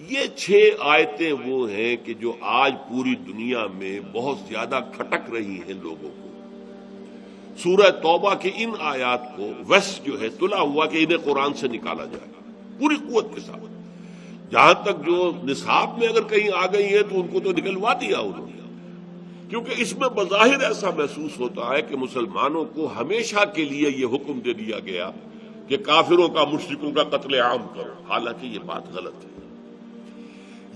یہ 6 آیتیں وہ ہیں کہ جو آج پوری دنیا میں بہت زیادہ کھٹک رہی ہیں لوگوں کو۔ سورہ توبہ کی ان آیات کو ویسٹ جو ہے تلا ہوا کہ انہیں قرآن سے نکالا جائے پوری قوت کے ساتھ۔ جہاں تک جو نصاب میں اگر کہیں آ گئی ہے تو ان کو تو نکلوا دیا انہوں نے، کیونکہ اس میں بظاہر ایسا محسوس ہوتا ہے کہ مسلمانوں کو ہمیشہ کے لیے یہ حکم دے دیا گیا کہ کافروں کا مشرکوں کا قتل عام کرو، حالانکہ یہ بات غلط ہے۔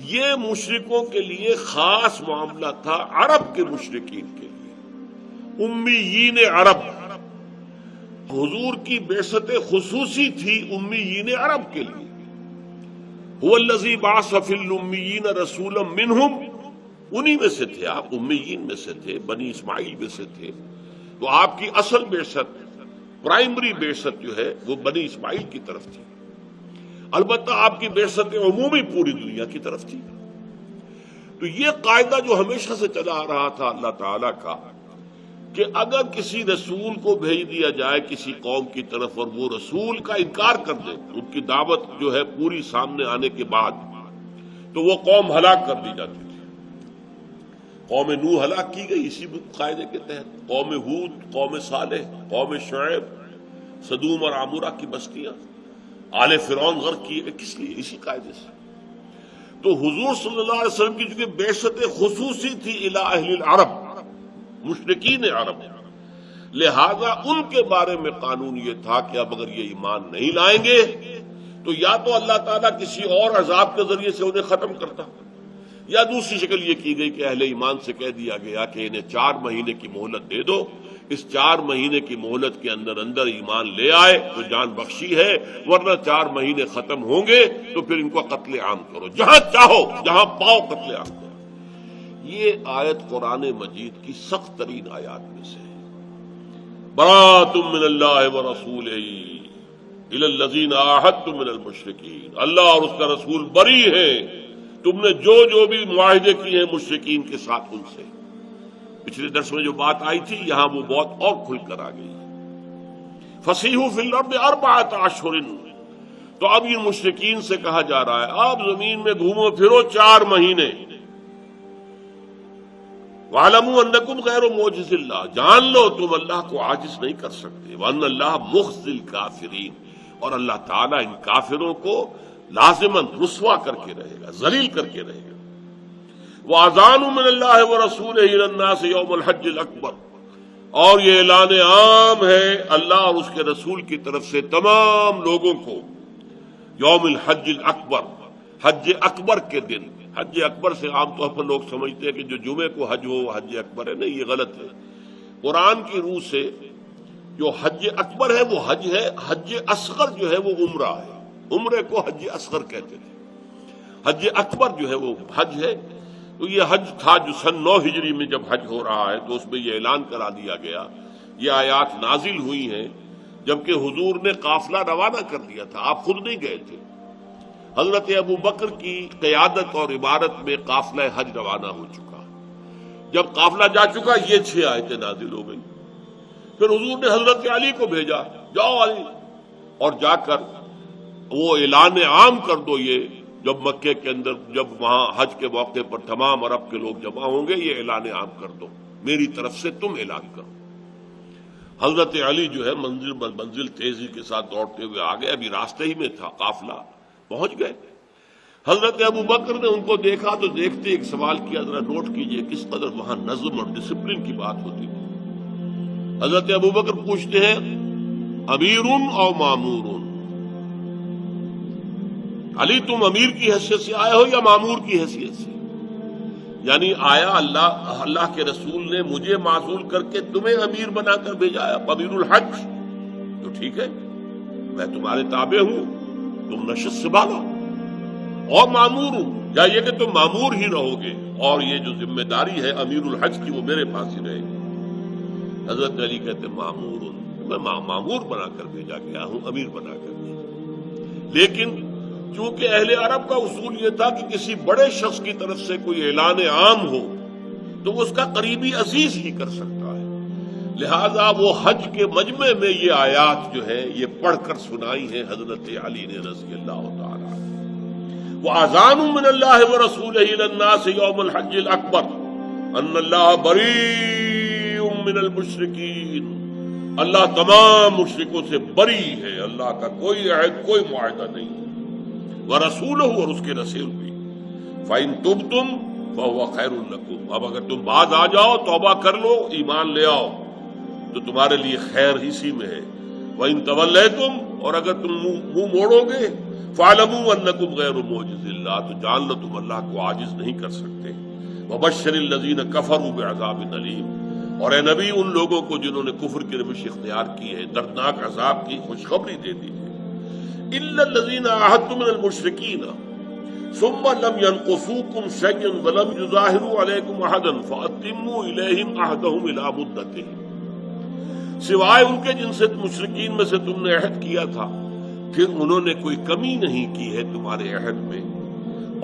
یہ مشرکوں کے لیے خاص معاملہ تھا، عرب کے مشرکین کے لیے، امیین عرب۔ حضور کی بعثت خصوصی تھی امیین عرب کے لیے۔ هو الذی بعث فی الامیین رسولا منہم، انہی میں سے تھے آپ، امیین میں سے تھے، بنی اسماعیل میں سے تھے۔ تو آپ کی اصل بعثت، پرائمری بعثت جو ہے وہ بنی اسماعیل کی طرف تھی، البتہ آپ کی بعثت عمومی پوری دنیا کی طرف تھی۔ تو یہ قاعدہ جو ہمیشہ سے چلا آ رہا تھا اللہ تعالیٰ کا کہ اگر کسی رسول کو بھیج دیا جائے کسی قوم کی طرف اور وہ رسول کا انکار کر دے، ان کی دعوت جو ہے پوری سامنے آنے کے بعد، تو وہ قوم ہلاک کر دی جاتی تھی۔ قوم نوح ہلاک کی گئی اسی قاعدے کے تحت، قوم ہود، قوم صالح، قوم شعیب، سدوم اور عمورہ کی بستیاں، آل فرعون غرق کیے گئے، کس لیے؟ اسی قاعدے سے۔ تو حضور صلی اللہ علیہ وسلم کی چونکہ بعثت خصوصی تھی الی اہل العرب، مشرکین عرب، لہذا ان کے بارے میں قانون یہ تھا کہ اب اگر یہ ایمان نہیں لائیں گے تو یا تو اللہ تعالیٰ کسی اور عذاب کے ذریعے سے انہیں ختم کرتا، یا دوسری شکل یہ کی گئی کہ اہل ایمان سے کہہ دیا گیا کہ انہیں 4 مہینے کی مہلت دے دو، اس 4 مہینے کی مہلت کے اندر اندر ایمان لے آئے تو جان بخشی ہے، ورنہ 4 مہینے ختم ہوں گے تو پھر ان کو قتل عام کرو، جہاں چاہو جہاں پاؤ قتل عام کرو۔ یہ آیت قرآن مجید کی سخت ترین آیات میں سے ہے۔ براۃ من اللہ ورسولہ الی الذین عاہدتم من المشرکین، اللہ اور اس کا رسول بری ہیں تم نے جو بھی معاہدے کیے ہیں مشرکین کے ساتھ ان سے۔ پچھلے درس میں جو بات آئی تھی یہاں وہ بہت اور کھل کر آ گئی۔ فسیحوا فی الارض 4 اشہر، تو اب ان مشرکین سے کہا جا رہا ہے آپ زمین میں گھومو پھرو 4 مہینے۔ وَاعْلَمُوا أَنَّكُمْ غَيْرُ مُعْجِزِ اللَّهِ، جان لو تم اللہ کو عاجز نہیں کر سکتے، وَأَنَّ اللَّهَ مُخْزِي الْكَافِرِينَ، اور اللہ تعالیٰ ان کافروں کو لازماً رسوا کر کے رہے گا، ذلیل کر کے رہے گا۔ وَأَذَانٌ مِّنَ اللَّهِ وَرَسُولِهِ إِلَى النَّاسِ يَوْمَ الْحَجِّ الْأَكْبَرِ، اور یہ اعلان عام ہے اللہ اور اس کے رسول کی طرف سے تمام لوگوں کو، یوم الحج الاکبر، حج اکبر کے دن۔ حج اکبر سے عام طور پر لوگ سمجھتے ہیں کہ جو جمعے کو حج ہو وہ حج اکبر ہے، نہیں، یہ غلط ہے۔ قرآن کی روح سے جو حج اکبر ہے وہ حج ہے، حج اصغر جو ہے وہ عمرہ ہے، عمرے کو حج اصغر کہتے تھے، حج اکبر جو ہے وہ حج ہے۔ تو یہ حج تھا جو سن 9 ہجری میں جب حج ہو رہا ہے تو اس میں یہ اعلان کرا دیا گیا، یہ آیات نازل ہوئی ہیں جبکہ حضور نے قافلہ روانہ کر دیا تھا، آپ خود نہیں گئے تھے۔ حضرت ابو بکر کی قیادت اور عبارت میں قافلہ حج روانہ ہو چکا، جب قافلہ جا چکا یہ 6 آیتیں نازل ہو گئی۔ پھر حضور نے حضرت علی کو بھیجا، جاؤ علی، اور جا کر وہ اعلان عام کر دو، یہ جب مکے کے اندر جب وہاں حج کے موقع پر تمام عرب کے لوگ جمع ہوں گے یہ اعلان عام کر دو، میری طرف سے تم اعلان کرو۔ حضرت علی جو ہے منزل منزل تیزی کے ساتھ دوڑتے ہوئے آ گئے، ابھی راستے ہی میں تھا قافلہ، پہنچ گئے۔ حضرت ابو بکر نے ان کو دیکھا تو دیکھتے ایک سوال کیا، ذرا نوٹ کیجئے کس قدر وہاں نظم اور ڈسپلن کی بات ہوتی تھی۔ حضرت ابو بکر پوچھتے ہیں امیر او مامور، علی تم امیر کی حیثیت سے آئے ہو یا مامور کی حیثیت سے؟ یعنی آیا اللہ کے رسول نے مجھے معزول کر کے تمہیں امیر بنا کر بھیجا ہے، امیر الحج، تو ٹھیک ہے میں تمہارے تابع ہوں، تم نشست سنبھالو، اور مامور ہوں، یا یہ کہ تم مامور ہی رہو گے اور یہ جو ذمہ داری ہے امیر الحج کی وہ میرے پاس ہی رہے گی۔ حضرت علی کہتے مامور ہوں، میں مامور بنا کر بھیجا گیا ہوں، امیر بنا کر نہیں۔ لیکن چونکہ اہل عرب کا اصول یہ تھا کہ کسی بڑے شخص کی طرف سے کوئی اعلان عام ہو تو اس کا قریبی عزیز ہی کر سکتا ہے، لہذا وہ حج کے مجمع میں یہ آیات جو ہے یہ پڑھ کر سنائی ہے حضرت علی نے رضی اللہ تعالیٰ عنہ۔ وَأَذَانٌ مِّنَ اللَّهِ وَرَسُولِهِ إِلَى النَّاسِ يَوْمَ الْحَجِّ الْأَكْبَرِ أَنَّ اللَّهَ بَرِيءٌ مِّنَ الْمُشْرِكِينَ، اللہ تمام مشرکوں سے بری ہے، اللہ کا کوئی عہد کوئی معاہدہ نہیں، وَرَسُولُهُ، اور اس کے رسول بھی، فَإِن تُبْتُمْ فَهُوَ خَيْرٌ لَكُمْ، اب اگر تم باز آ جاؤ، توبہ کر لو، ایمان لے آؤ تو تمہارے لیے خیر اسی میں ہے، وَإِن تَوَلَّيْتُمْ، اور اگر تم منہ موڑو گے، فَاعْلَمُوا أَنَّكُمْ غَيْرُ مُعْجِزِ اللَّهِ، تو جان لو تم اللہ کو عاجز نہیں کر سکتے، وَبَشِّرِ الَّذِينَ كَفَرُوا بِعَذَابٍ أَلِيمٍ، اور اے نبی ان لوگوں کو جنہوں نے کفر کی روش اختیار کی ہے دردناک عذاب کی خوشخبری دے دی ہے، إِلَّا الَّذِينَ عَاهَدتُّم مِّنَ الْمُشْرِكِينَ ثُمَّ لَمْ يَنقُصُوكُمْ شَيْئًا وَلَمْ يُظَاهِرُوا عَلَيْكُمْ أَحَدًا فَأَتِمُّوا إِلَيْهِمْ عَهْدَهُمْ إِلَىٰ مُدَّتِهِمْ، سوائے ان کے جن سے مشرکین میں سے تم نے عہد کیا تھا، پھر انہوں نے کوئی کمی نہیں کی ہے تمہارے عہد میں،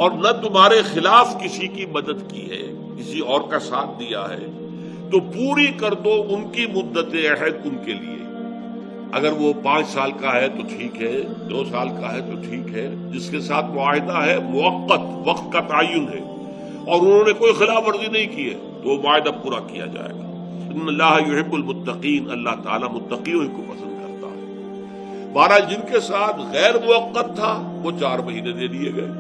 اور نہ تمہارے خلاف کسی کی مدد کی ہے، کسی اور کا ساتھ دیا ہے، تو پوری کر دو ان کی مدت عہد ان کے لیے، اگر وہ 5 سال کا ہے تو ٹھیک ہے، 2 سال کا ہے تو ٹھیک ہے، جس کے ساتھ معاہدہ ہے موقت وقت کا تعین ہے اور انہوں نے کوئی خلاف ورزی نہیں کی ہے تو وہ معاہدہ پورا کیا جائے گا۔ ان اللہ یحب المتقین، اللہ تعالیٰ متقیوں کو پسند کرتا ہے۔ بہرحال جن کے ساتھ غیر موقت تھا وہ 4 مہینے دے دیے گئے،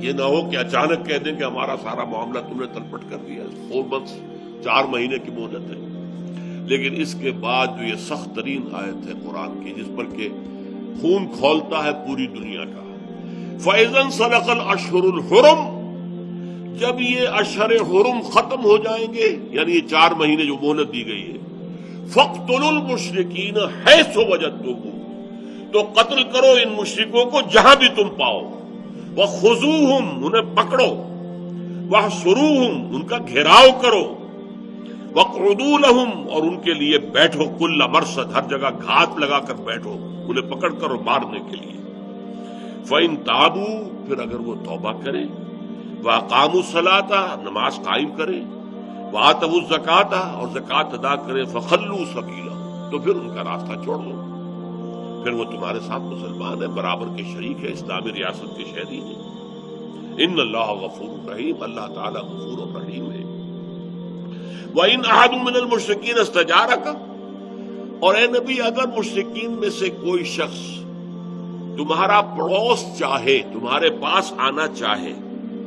یہ نہ ہو کہ اچانک کہہ دیں کہ ہمارا سارا معاملہ تم نے تلپٹ کر دیا، 4 months 4 مہینے کی مہلت ہے۔ لیکن اس کے بعد جو یہ سخت ترین آیت ہے قرآن کی، جس پر کہ خون کھولتا ہے پوری دنیا کا، فَإِذَا انْسَلَخَ الْأَشْهُرُ الْحُرُمُ، جب یہ اشہر حرم ختم ہو جائیں گے، یعنی یہ 4 مہینے جو مہلت دی گئی ہے، فَاقْتُلُوا الْمُشْرِكِينَ حَيْثُ وَجَدتُّمُوهُمْ، تو قتل کرو ان مشرکوں کو جہاں بھی تم پاؤ، وَخُذُوهُمْ، انہیں پکڑو، وَاحْصُرُوهُمْ، ان کا گھیراؤ کرو، وَاقْعُدُوا لَهُمْ، اور ان کے لیے بیٹھو، کل مرصد، ہر جگہ گھات لگا کر بیٹھو انہیں پکڑ کر اور مارنے کے لیے۔ فَإِن تَابُوا، پھر اگر وہ توبہ کرے، وَأَقَامُوا الصَّلَاةَ، نماز قائم کرے، وَآتَوُا الزَّكَاةَ، اور زکوٰۃ ادا کرے، فَخَلُّوا سَبِيلَهُمْ، تو پھر ان کا راستہ چھوڑ دو، پھر وہ تمہارے ساتھ مسلمان ہے، برابر کے شریک ہے، اسلامی ریاست کے شہری ہے۔ ان اللہ غفور رحیم، اللہ تعالیٰ غفور و رحیم ہے۔ وَإِنْ أَحَدٌ مِّنَ الْمُشْرِكِينَ اسْتَجَارَكَ، اور اے نبی اگر مشرکین میں سے کوئی شخص تمہارا پڑوس چاہے، تمہارے پاس آنا چاہے،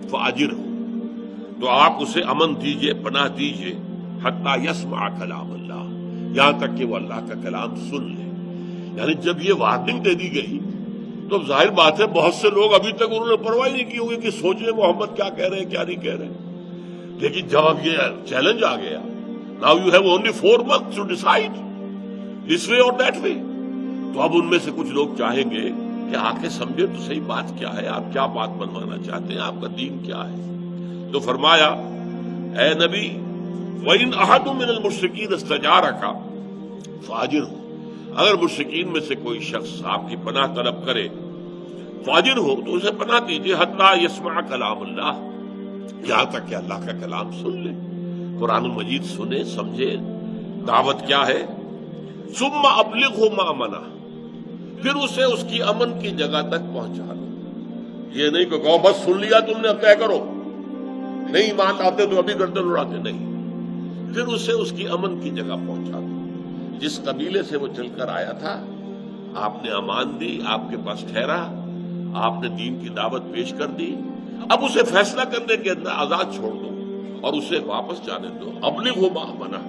فَأَجِرْهُ، تو آپ اسے امن دیجئے، پناہ دیجئے، حَتَّى يَسْمَعَ كَلَامَ اللَّهِ، یہاں تک کہ وہ اللہ کا کلام سن لے۔ یعنی جب یہ وارننگ دے دی گئی تو ظاہر بات ہے بہت سے لوگ ابھی تک انہوں نے پرواہ نہیں کی ہوگی کہ سوچیں محمد کیا کہہ رہے ہیں کیا نہیں کہہ رہے، لیکن جب اب یہ چیلنج آ گیا، now you have only 4 months to decide this way اور دیٹ وے، تو اب ان میں سے کچھ لوگ چاہیں گے کہ آ کے سمجھے تو صحیح بات کیا ہے، آپ کیا بات بنوانا چاہتے ہیں، آپ کا دین کیا ہے۔ تو فرمایا اے نبی، وَإِنْ أَحَدٌ مِّنَ الْمُشْرِكِينَ اسْتَجَارَكَ فَأَجِرْهُ، اگر مشرکین میں سے کوئی شخص آپ کی پناہ طلب کرے، فاجر ہو تو اسے پناہ دیجیے، حتیٰ یسمع کلام اللہ، یہاں تک کہ اللہ کا کلام سن لے، قرآن مجید سنے سمجھے دعوت کیا ہے۔ ثم ابلغہ مأمنہ، پھر اسے اس کی امن کی جگہ تک پہنچا دو، یہ نہیں کہ کہو بس سن لیا تم نے اب طے کرو، نہیں مان آتے تو ابھی گردن اڑاتے، نہیں، پھر اسے اس کی امن کی جگہ پہنچا دو۔ جس قبیلے سے وہ چل کر آیا تھا آپ نے امان دی، آپ کے پاس ٹھہرا، آپ نے دین کی دعوت پیش کر دی، اب اسے فیصلہ کرنے کے اندر آزاد چھوڑ دو اور اسے واپس جانے دو، ابلغہ مأمنہ،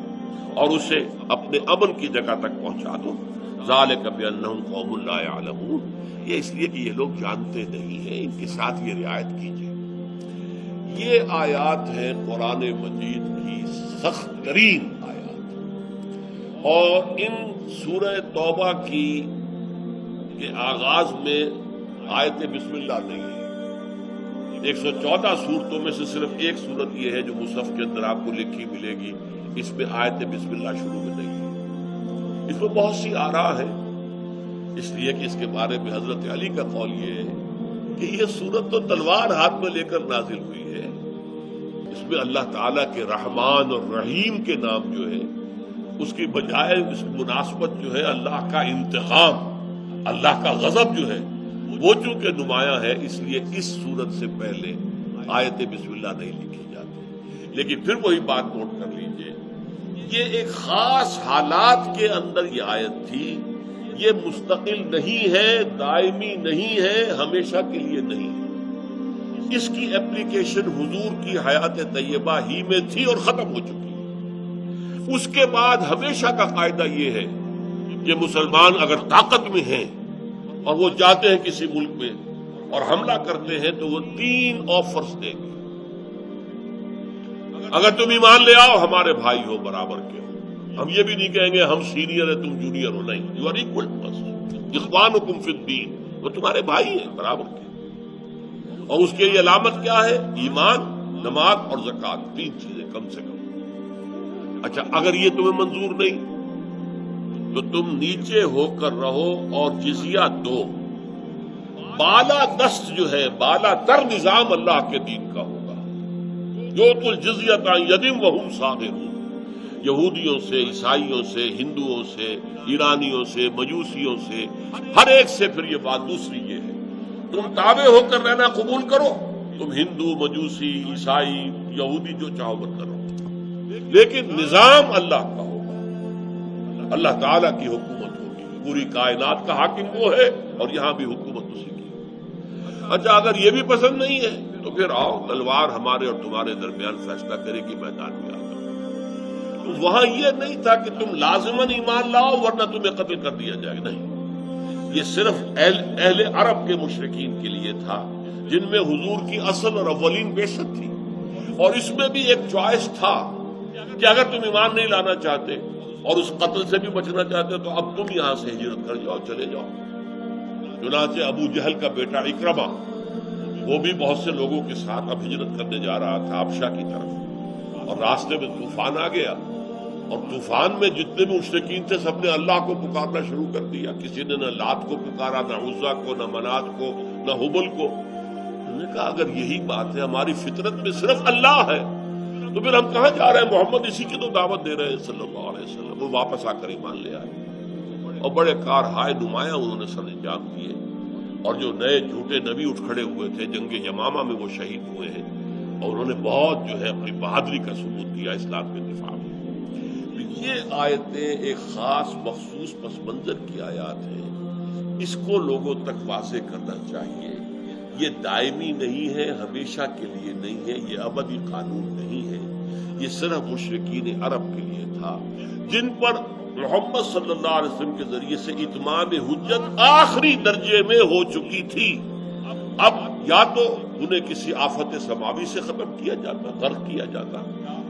اور اسے اپنے امن کی جگہ تک پہنچا دو۔ ذالک بأنہم قوم لا یعلمون، یہ اس لیے کہ یہ لوگ جانتے نہیں ہیں، ان کے ساتھ یہ رعایت کیجیے۔ یہ آیات ہے قرآن مجید کی سخت ترین آیات، اور ان سورہ توبہ کی کے آغاز میں آیت بسم اللہ نہیں ہے۔ 114 صورتوں میں سے صرف ایک صورت یہ ہے جو مصحف کے اندر آپ کو لکھی ملے گی، اس میں آیت بسم اللہ شروع میں نہیں ہے۔ اس میں بہت سی آراء ہے، اس لیے کہ اس کے بارے میں حضرت علی کا قول یہ ہے کہ یہ صورت تو تلوار ہاتھ میں لے کر نازل ہوئی ہے، اس میں اللہ تعالیٰ کے رحمان اور رحیم کے نام جو ہے اس کی بجائے اس مناسبت جو ہے اللہ کا انتقام، اللہ کا غضب جو ہے وہ چونکہ نمایاں ہے اس لیے اس صورت سے پہلے آیت بسم اللہ نہیں لکھی جاتی. لیکن پھر وہی بات نوٹ کر لیجئے، یہ ایک خاص حالات کے اندر یہ آیت تھی، یہ مستقل نہیں ہے، دائمی نہیں ہے، ہمیشہ کے لیے نہیں ہے. اس کی اپلیکیشن حضور کی حیات طیبہ ہی میں تھی اور ختم ہو چکی ہے. اس کے بعد ہمیشہ کا قاعدہ یہ ہے کہ مسلمان اگر طاقت میں ہیں اور وہ جاتے ہیں کسی ملک میں اور حملہ کرتے ہیں تو وہ 3 آفرز دیں گے. اگر تم ایمان لے آؤ ہمارے بھائی ہو، برابر کے ہو. ہم یہ بھی نہیں کہیں گے ہم سینئر ہیں تم جونیئر ہو، نہیں، یو آر ایکول ٹو اس. اخوانکم فی الدین، وہ تمہارے بھائی ہیں برابر کے. اور اس کے لیے علامت کیا ہے؟ ایمان، نماز اور زکوٰۃ، 3 چیزیں کم سے کم. اچھا اگر یہ تمہیں منظور نہیں تو تم نیچے ہو کر رہو اور جزیہ دو. بالا دست جو ہے، بالا تر نظام اللہ کے دین کا ہوگا. یؤتوا الجزیۃ عن ید وہم صاغرون. یہودیوں سے، عیسائیوں سے، ہندوؤں سے، ایرانیوں سے، مجوسیوں سے، ہر ایک سے. پھر یہ بات دوسری یہ ہے تم تابع ہو کر رہنا قبول کرو، تم ہندو، مجوسی، عیسائی، یہودی جو چاہو مت کرو، لیکن نظام اللہ کا ہوگا. اللہ تعالیٰ کی حکومت ہوگی، پوری کائنات کا حاکم وہ ہے اور یہاں بھی حکومت اسی کی. اچھا اگر یہ بھی پسند نہیں ہے تو پھر آؤ، تلوار ہمارے اور تمہارے درمیان فیصلہ کرے کہ میدان میں آ جاؤ. تو وہاں یہ نہیں تھا کہ تم لازماً ایمان لاؤ ورنہ تمہیں قتل کر دیا جائے. نہیں، یہ صرف اہل عرب کے مشرکین کے لیے تھا جن میں حضور کی اصل اور اولین بعثت تھی. اور اس میں بھی ایک چوائس تھا کہ اگر تم ایمان نہیں لانا چاہتے اور اس قتل سے بھی بچنا چاہتے تو اب تم یہاں سے ہجرت کر جاؤ، چلے جاؤ. چنانچہ ابو جہل کا بیٹا اکرمہ وہ بھی بہت سے لوگوں کے ساتھ اب ہجرت کرنے جا رہا تھا حبشہ کی طرف، اور راستے میں طوفان آ گیا. اور طوفان میں جتنے بھی مشرکین تھے سب نے اللہ کو پکارنا شروع کر دیا. کسی نے نہ لات کو پکارا، نہ عزا کو، نہ منات کو، نہ حبل کو. انہوں نے کہا اگر یہی بات ہے، ہماری فطرت میں صرف اللہ ہے، تو پھر ہم کہاں جا رہے ہیں؟ محمد اسی کی تو دعوت دے رہے ہیں صلی اللہ علیہ وسلم. وہ واپس آ کر ایمان لے آئے اور بڑے کارہائے نمایاں انہوں نے سر انجام دیے. اور جو نئے جھوٹے نبی اٹھ کھڑے ہوئے تھے جنگ یمامہ میں وہ شہید ہوئے ہیں، اور انہوں نے بہت جو ہے اپنی بہادری کا ثبوت کیا اسلام کے دفاع میں. تو یہ آیتیں ایک خاص مخصوص پس منظر کی آیات ہیں، اس کو لوگوں تک واضح کرنا چاہیے. یہ دائمی نہیں ہے، ہمیشہ کے لیے نہیں ہے، یہ ابدی قانون نہیں ہے. یہ صرف مشرکین عرب کے لیے تھا جن پر محمد صلی اللہ علیہ وسلم کے ذریعے سے اتمام حجت آخری درجے میں ہو چکی تھی. اب یا تو انہیں کسی آفت سماوی سے ختم کیا جاتا، غرق کیا جاتا،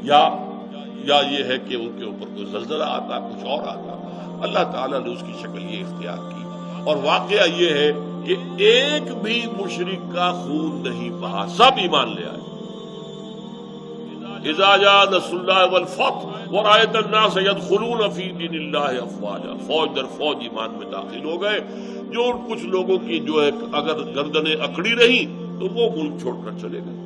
یا یہ ہے کہ ان کے اوپر کوئی زلزلہ آتا، کچھ اور آتا. اللہ تعالیٰ نے اس کی شکل یہ اختیار کی. اور واقعہ یہ ہے کہ ایک بھی مشرک کا خون نہیں بہا، سب ایمان لے آئے. اذا جاء نصر اللہ والفتح ورأیت الناس يدخلون فی دین اللہ افواجا. فوج در فوج ایمان میں داخل ہو گئے. جو کچھ لوگوں کی جو ہے اگر گردنیں اکڑی رہی تو وہ ملک چھوڑ کر چلے گئے.